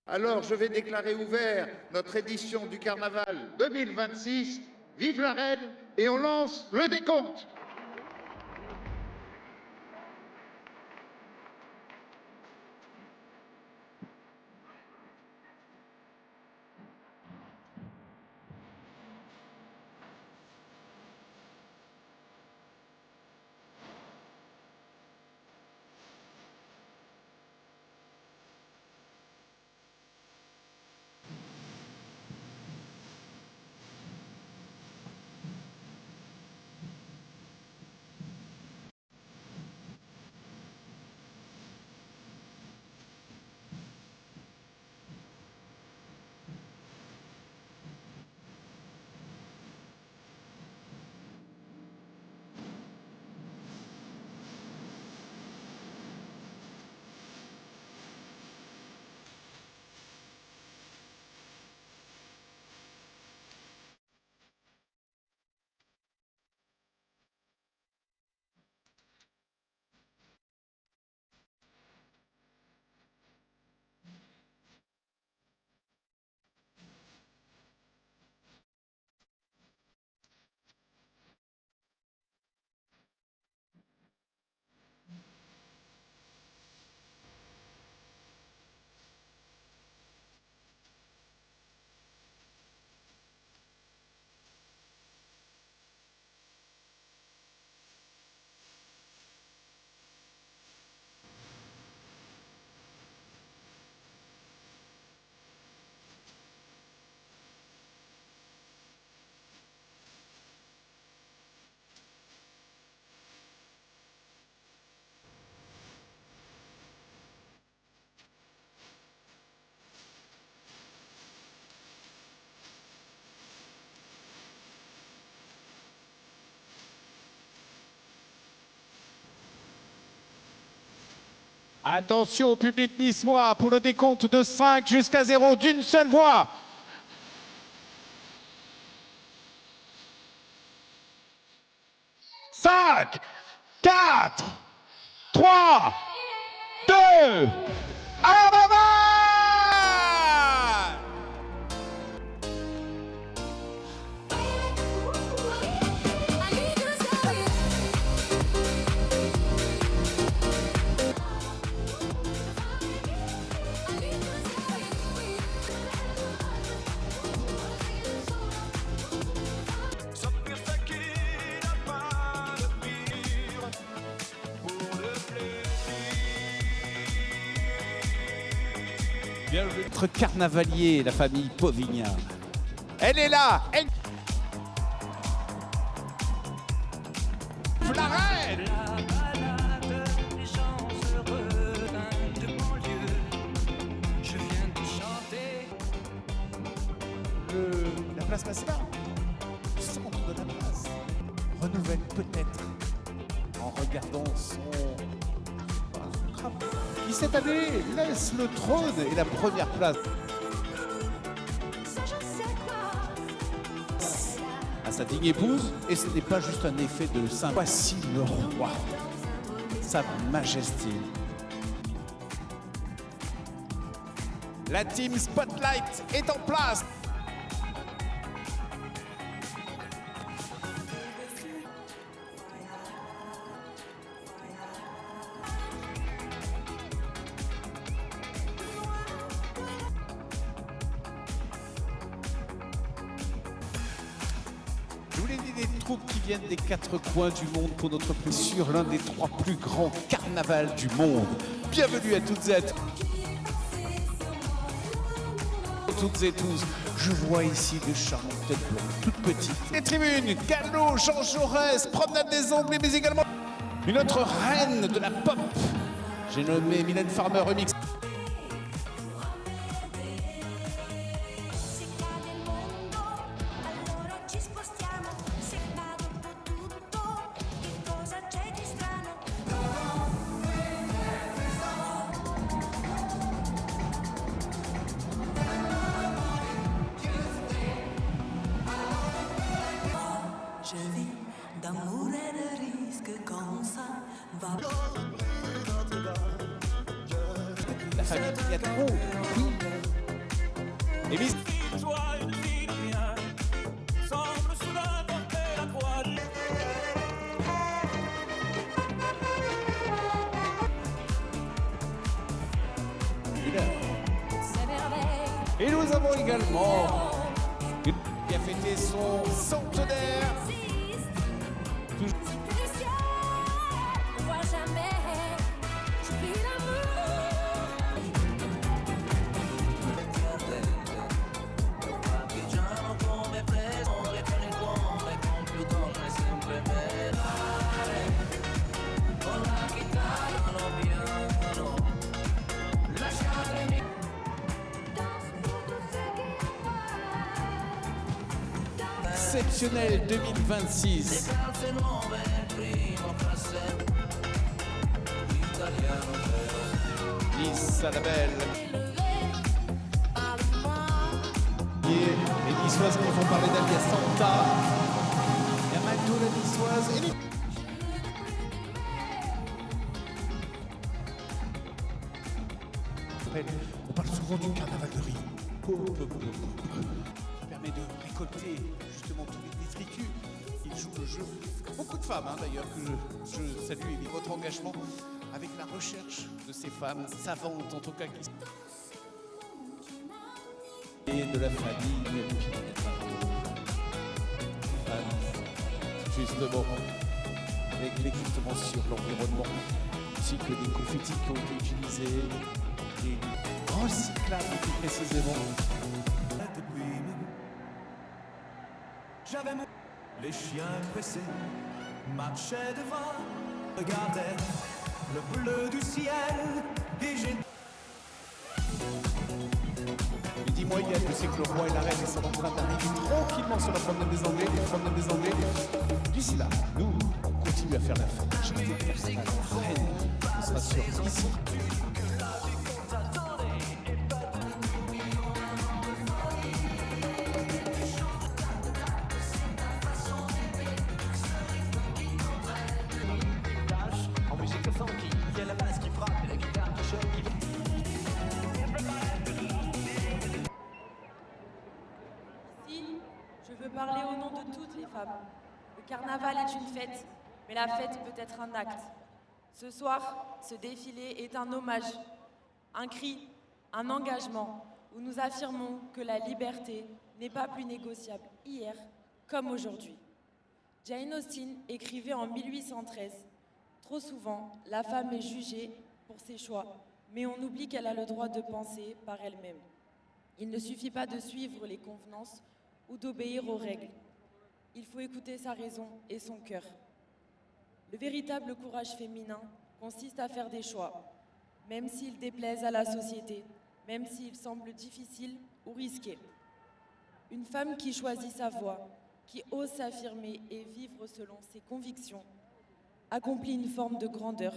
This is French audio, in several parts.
Alors je vais déclarer ouvert notre édition du Carnaval 2026. Vive la reine et on lance le décompte. Attention, public niçois, pour le décompte de 5 jusqu'à 0 d'une seule voix. 5, 4, 3, 2, 1, bye bye! Notre carnavalier, la famille Pauvignat. Elle est là, elle... La reine! Les gens heureux de banlieue, je viens de chanter. La place Masséna, le centre de la place, renouvelle peut-être en regardant son crâne, qui cette année laisse le trône et la première place à sa digne épouse. Et ce n'est pas juste un effet de simple. Voici le roi, sa majesté. La team Spotlight est en place. Je vous l'ai dit, des troupes qui viennent des 4 coins du monde pour notre plus sur l'un des 3 plus grands carnavals du monde. Bienvenue à toutes et à tous. Toutes et tous, je vois ici de charmantes têtes blondes, toutes petites. Les tribunes, galop, Jean Jaurès, promenade des Anglais, mais également une autre reine de la pop. J'ai nommé Mylène Farmer Remix. Je vis d'amour et de risque comme ça va. La famille Piatro, oui. Et Miss Joie, une vie de rien, semble soudain porter la croix du... Et nous avons également une qui a fêté son centenaire. Toujours- Partigiano come preso, le con il cuore, con più donne sempre bellare. Con la chitarra no piano, lasciatemi. Exceptionnel 2026. Calze nuove, primo classe, italiano vero. Lisa la belle. Et les niçoises qui font parler d'elle, il y a Santa, il y a Matou la niçoise et les... On parle souvent du carnaval de Rio. Qui permet de récolter justement tous les détritus. Il joue le jeu. Beaucoup de femmes d'ailleurs que je salue et votre engagement avec la recherche de ces femmes savantes en tout cas qui et de la famille justement avec l'équipement sur l'environnement ainsi que les confettis qui ont été utilisés et recyclables plus précisément. J'avais mon... Les chiens pressés marchaient devant, regardaient le bleu du ciel et j'ai... Il dit moyen, je sais que le roi et la reine sont en train d'arriver tranquillement sur la promenade des Anglais, D'ici là, nous, on continue à faire la fête. La reine, on sera sûr ici. En musique funky, il y a la basse qui frappe et la guitare qui choque. Ici, je veux parler au nom de toutes les femmes. Le carnaval est une fête, mais la fête peut être un acte. Ce soir, ce défilé est un hommage, un cri, un engagement, où nous affirmons que la liberté n'est pas plus négociable hier comme aujourd'hui. Jane Austen écrivait en 1813 « Trop souvent, la femme est jugée pour ses choix, mais on oublie qu'elle a le droit de penser par elle-même. Il ne suffit pas de suivre les convenances ou d'obéir aux règles. Il faut écouter sa raison et son cœur. Le véritable courage féminin consiste à faire des choix, même s'ils déplaisent à la société, même s'ils semblent difficiles ou risqués. Une femme qui choisit sa voie, qui ose s'affirmer et vivre selon ses convictions, accomplit une forme de grandeur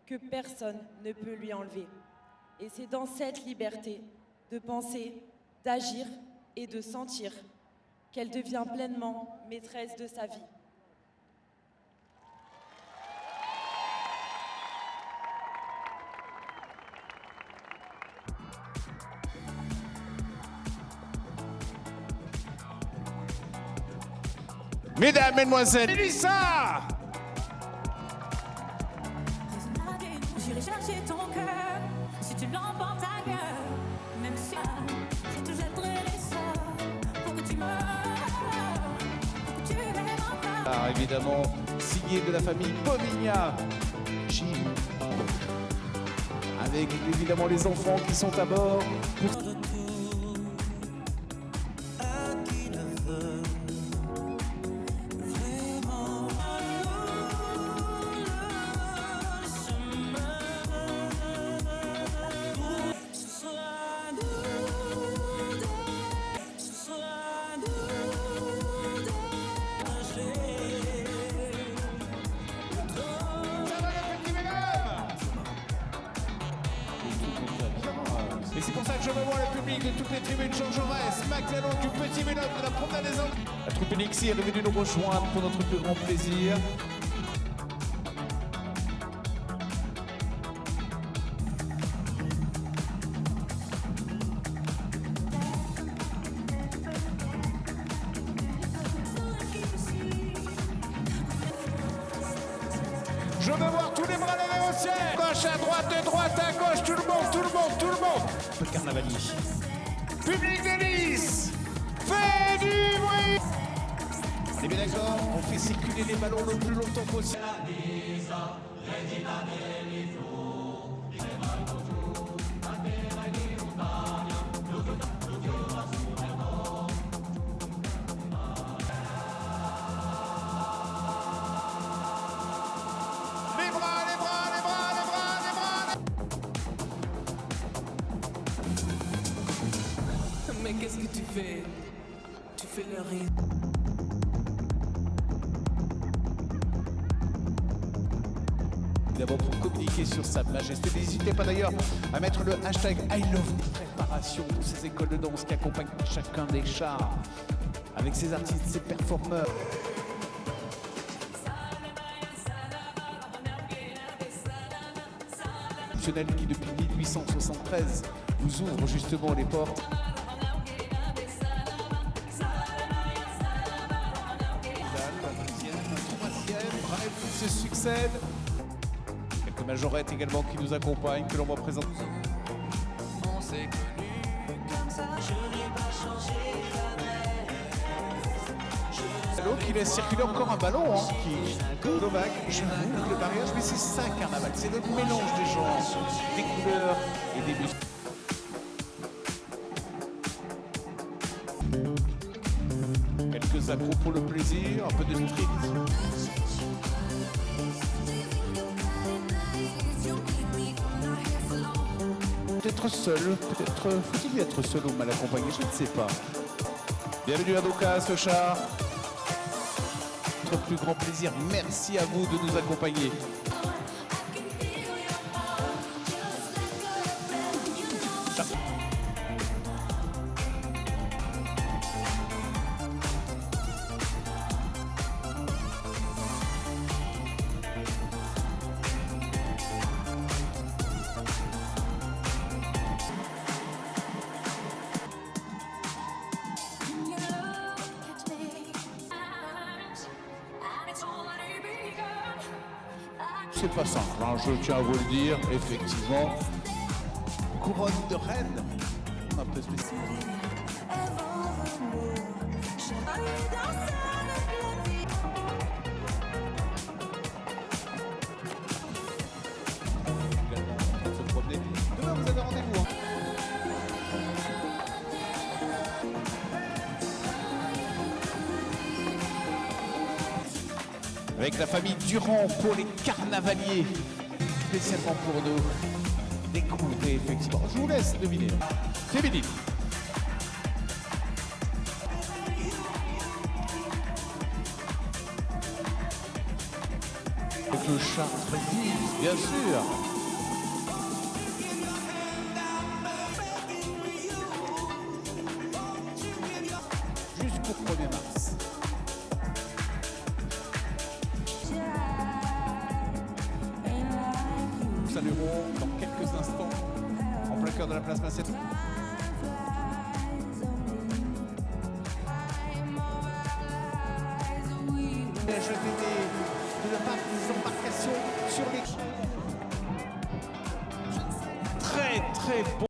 que personne ne peut lui enlever. Et c'est dans cette liberté de penser, d'agir et de sentir qu'elle devient pleinement maîtresse de sa vie. Mesdames, Mesdemoiselles, Mélissa! J'irai chercher ton cœur si tu l'emportes ailleurs. Même si je te jetterai les sorts pour que tu meurs, pour que tu m'aimes encore. Alors évidemment, signé de la famille Pomigna, Jim, avec évidemment les enfants qui sont à bord. Et c'est pour ça que je revois le public de toutes les tribunes Jean Jaurès, McLellan du Petit Ménop de la Promenade des Anglais. La troupe Unixi est venue nous rejoindre pour notre plus grand plaisir. Je veux voir tous les bras levés au ciel. Gauche à droite, de droite à gauche, tout le monde, tout le monde, tout le monde. Le carnavalier. Public de Nice, fais du bruit. On est bien d'accord, on fait circuler les ballons le plus longtemps possible. Les bras, les bras, les bras, les bras, les bras. Mais qu'est-ce que tu fais? Tu fais le rire. D'abord pour communiquer sur sa majesté. N'hésitez pas d'ailleurs à mettre le hashtag #ILOVE-préparation pour ces écoles de danse qui accompagnent chacun des chars avec ces artistes, ces performeurs. Qui depuis 1873 vous ouvre justement les portes. La deuxième, la troisième, bref, se succèdent. Quelques majorettes également qui nous accompagnent, que l'on va présenter. On s'est connus comme ça, je n'ai pas changé Ballon qui laisse circuler encore un ballon qui Novak, je vous le mariage, mais c'est ça carnaval, c'est le mélange des genres, des couleurs et des musiques. Quelques accros pour le plaisir, un peu de street. Peut-être seul, peut-être faut-il être seul ou mal accompagné, je ne sais pas. Bienvenue à Doka, ce char. Notre plus grand plaisir, merci à vous de nous accompagner. C'est pas simple, hein, je tiens à vous le dire, effectivement. Couronne de reine, un peu spécial. Se promener. Demain, vous avez rendez-vous. Hein. Avec la famille Durand pour les carnavaliers, spécialement pour nous. Découvrez effectivement. Je vous laisse deviner. Féminine. Avec le chat très vif, bien sûr. Jusqu'au 1er mars. Nous saluerons dans quelques instants, en plein cœur de la place Massette. De la part des embarcations sur les... Très très bon.